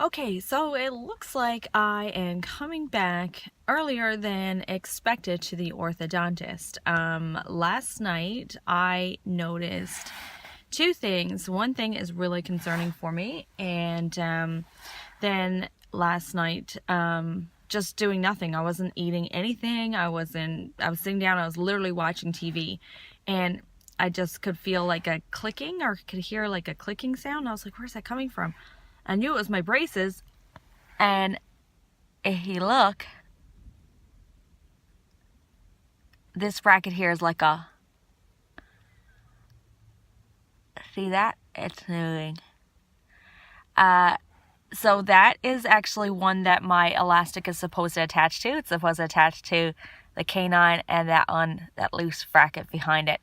Okay, so it looks like I am coming back earlier than expected to the orthodontist. Last night I noticed two things. One thing is really concerning for me, and then last night, just doing nothing. I wasn't eating anything. I was sitting down, I was literally watching TV, and I just could feel like a clicking, or could hear like a clicking sound. I was like, where's that coming from? I knew it was my braces, and if you look, this bracket here is like a, see that? It's moving. So that is actually one that my elastic is supposed to attach to. It's supposed to attach to the canine and that one, that loose bracket behind it.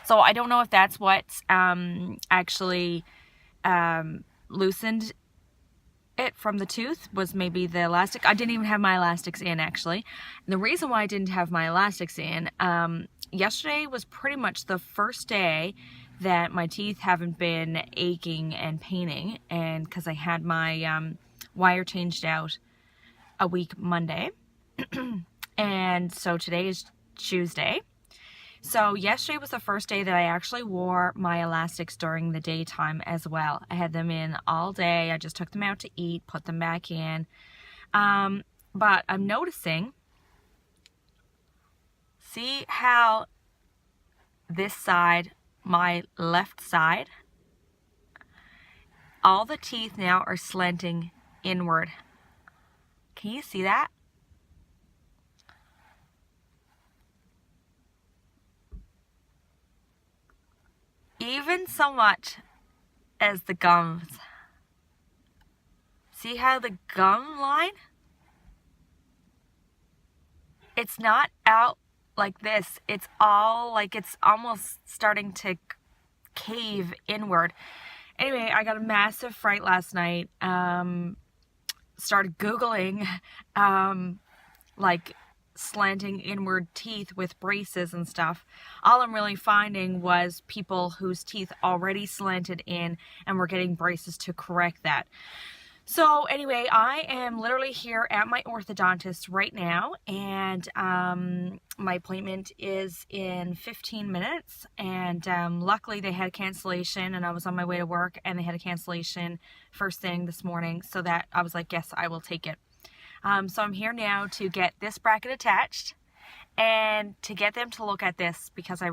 So I don't know if that's what's actually loosened it from the tooth, was maybe the elastic. I didn't even have my elastics in, actually. And the reason why I didn't have my elastics in, yesterday was pretty much the first day that my teeth haven't been aching and paining, and because I had my wire changed out a week Monday. And so today is Tuesday. So yesterday was the first day that I actually wore my elastics during the daytime as well. I had them in all day. I just took them out to eat, put them back in. But I'm noticing, see how this side, my left side, all the teeth now are slanting inward. Can you see that? Even so much as the gums. See how the gum line? It's not out like this. It's all like, it's almost starting to cave inward. Anyway, I got a massive fright last night. Started Googling like slanting inward teeth with braces and stuff. All I'm really finding was people whose teeth already slanted in and were getting braces to correct that. So anyway, I am literally here at my orthodontist right now, and my appointment is in 15 minutes, and luckily they had a cancellation, and I was on my way to work and they had a cancellation first thing this morning, so that I was like, yes, I will take it. So I'm here now to get this bracket attached and to get them to look at this, because I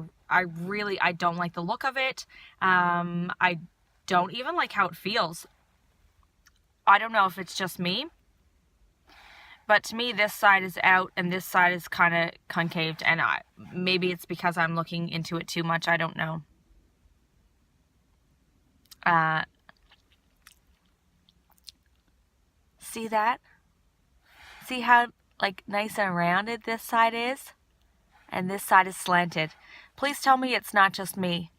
don't like the look of it. I don't even like how it feels. I don't know if it's just me, but to me this side is out and this side is kind of concaved, and maybe it's because I'm looking into it too much. I don't know. See that? See how like nice and rounded this side is? And this side is slanted. Please tell me it's not just me.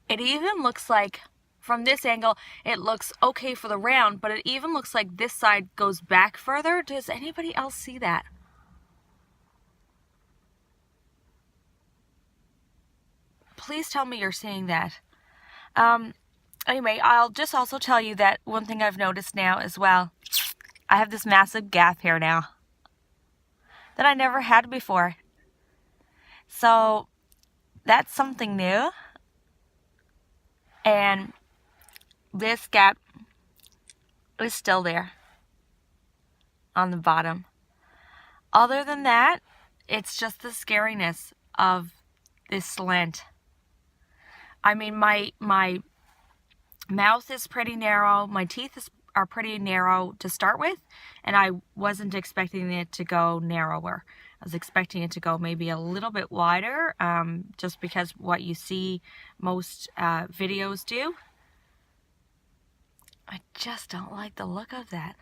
It even looks like, from this angle, it looks okay for the round, but it even looks like this side goes back further. Does anybody else see that? Please tell me you're seeing that. Anyway, I'll just also tell you that one thing I've noticed now as well, I have this massive gap here now that I never had before. So that's something new. And this gap is still there on the bottom. Other than that, it's just the scariness of this slant. I mean, my mouth is pretty narrow. My teeth are pretty narrow to start with, and I wasn't expecting it to go narrower. I was expecting it to go maybe a little bit wider, just because what you see most videos do. I just don't like the look of that.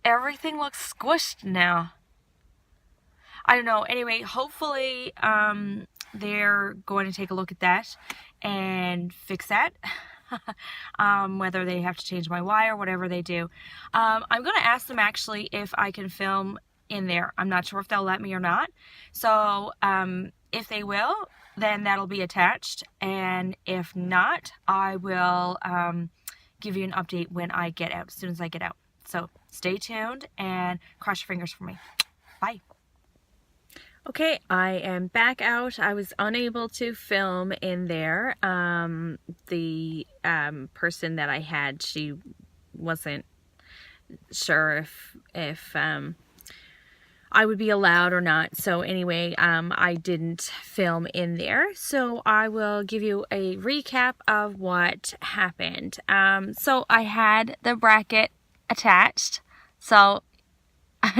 Everything looks squished now. I don't know. Anyway, hopefully they're going to take a look at that and fix that. Whether they have to change my wire, whatever they do. I'm going to ask them actually if I can film in there. I'm not sure if they'll let me or not. So if they will, then that'll be attached. And if not, I will give you an update when I get out, as soon as I get out. So stay tuned and cross your fingers for me. Bye. Okay, I am back out. I was unable to film in there. The person that I had, she wasn't sure if I would be allowed or not. So anyway, I didn't film in there. So I will give you a recap of what happened. So I had the bracket attached. So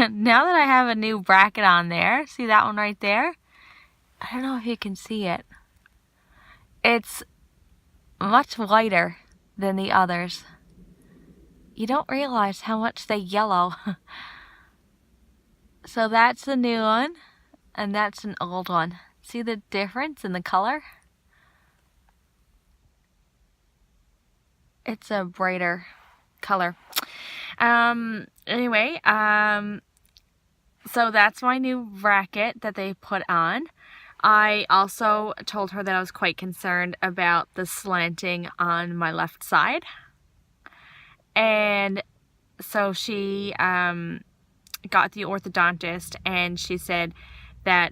now that I have a new bracket on there, see that one right there? I don't know if you can see it. It's much whiter than the others. You don't realize how much they yellow. So that's the new one, and that's an old one. See the difference in the color? It's a brighter color. Anyway, so that's my new bracket that they put on. I also told her that I was quite concerned about the slanting on my left side. And so she got the orthodontist, and she said that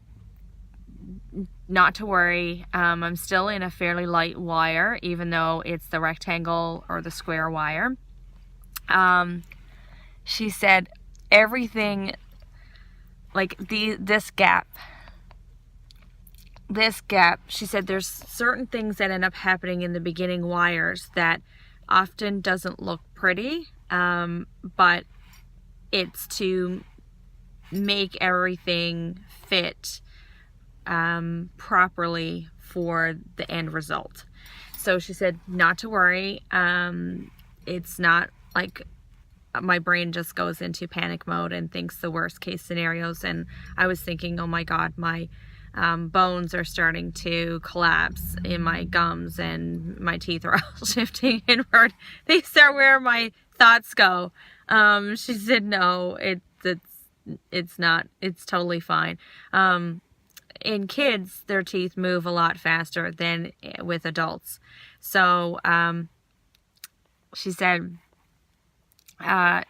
not to worry. I'm still in a fairly light wire, even though it's the rectangle or the square wire. She said everything, like this gap, she said there's certain things that end up happening in the beginning wires that often doesn't look pretty, but it's to make everything fit properly for the end result. So she said not to worry. It's not like my brain just goes into panic mode and thinks the worst case scenarios. And I was thinking, oh my God, my bones are starting to collapse in my gums and my teeth are all shifting inward. These are where my thoughts go. She said, no, it's not, it's totally fine. In kids, their teeth move a lot faster than with adults. So, she said,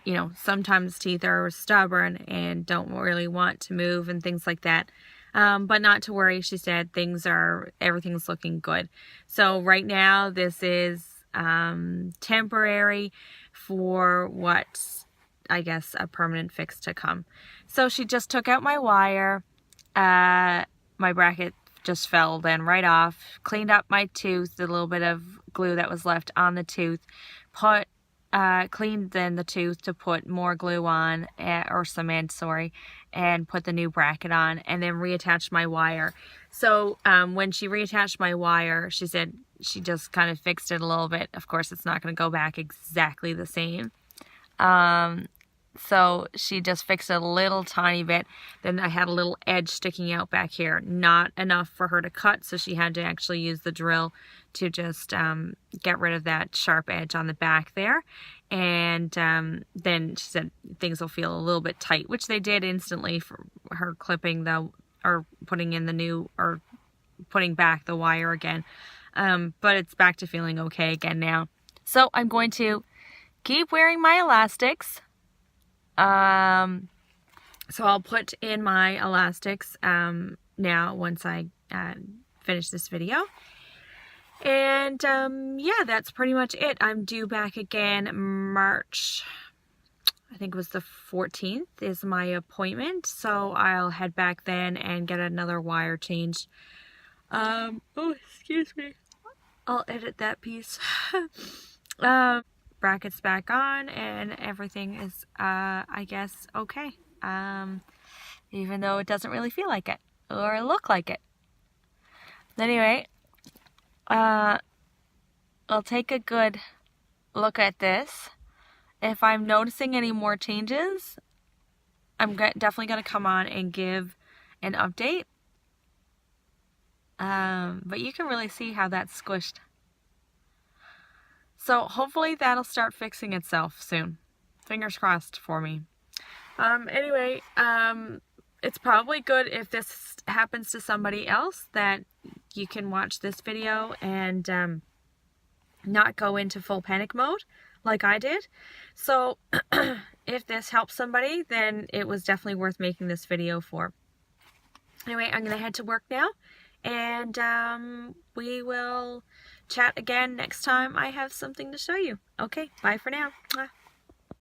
you know, sometimes teeth are stubborn and don't really want to move and things like that. But not to worry, she said, everything's looking good. So right now, this is, temporary for what's, I guess, a permanent fix to come. So she just took out my wire. My bracket just fell then right off, cleaned up my tooth, the little bit of glue that was left on the tooth, cleaned then the tooth to put more glue on, or cement, sorry, and put the new bracket on, and then reattached my wire. So when she reattached my wire, she said she just kind of fixed it a little bit. Of course, it's not going to go back exactly the same. So she just fixed it a little tiny bit. Then I had a little edge sticking out back here. Not enough for her to cut, so she had to actually use the drill to just get rid of that sharp edge on the back there. And then she said things will feel a little bit tight, which they did instantly for her clipping or putting in the new, or putting back the wire again. But it's back to feeling okay again now. So I'm going to keep wearing my elastics. So I'll put in my elastics now once I finish this video. And yeah, that's pretty much it. I'm due back again March, I think it was the 14th is my appointment. So I'll head back then and get another wire changed. Oh, excuse me. I'll edit that piece. Brackets back on and everything is, I guess, okay. Even though it doesn't really feel like it or look like it. Anyway, I'll take a good look at this. If I'm noticing any more changes, I'm definitely going to come on and give an update. But you can really see how that's squished. So hopefully that'll start fixing itself soon. Fingers crossed for me. Anyway, it's probably good if this happens to somebody else that you can watch this video and not go into full panic mode like I did. So if this helps somebody, then it was definitely worth making this video for. Anyway, I'm gonna head to work now, and we will chat again next time I have something to show you. Okay, bye for now. Mwah.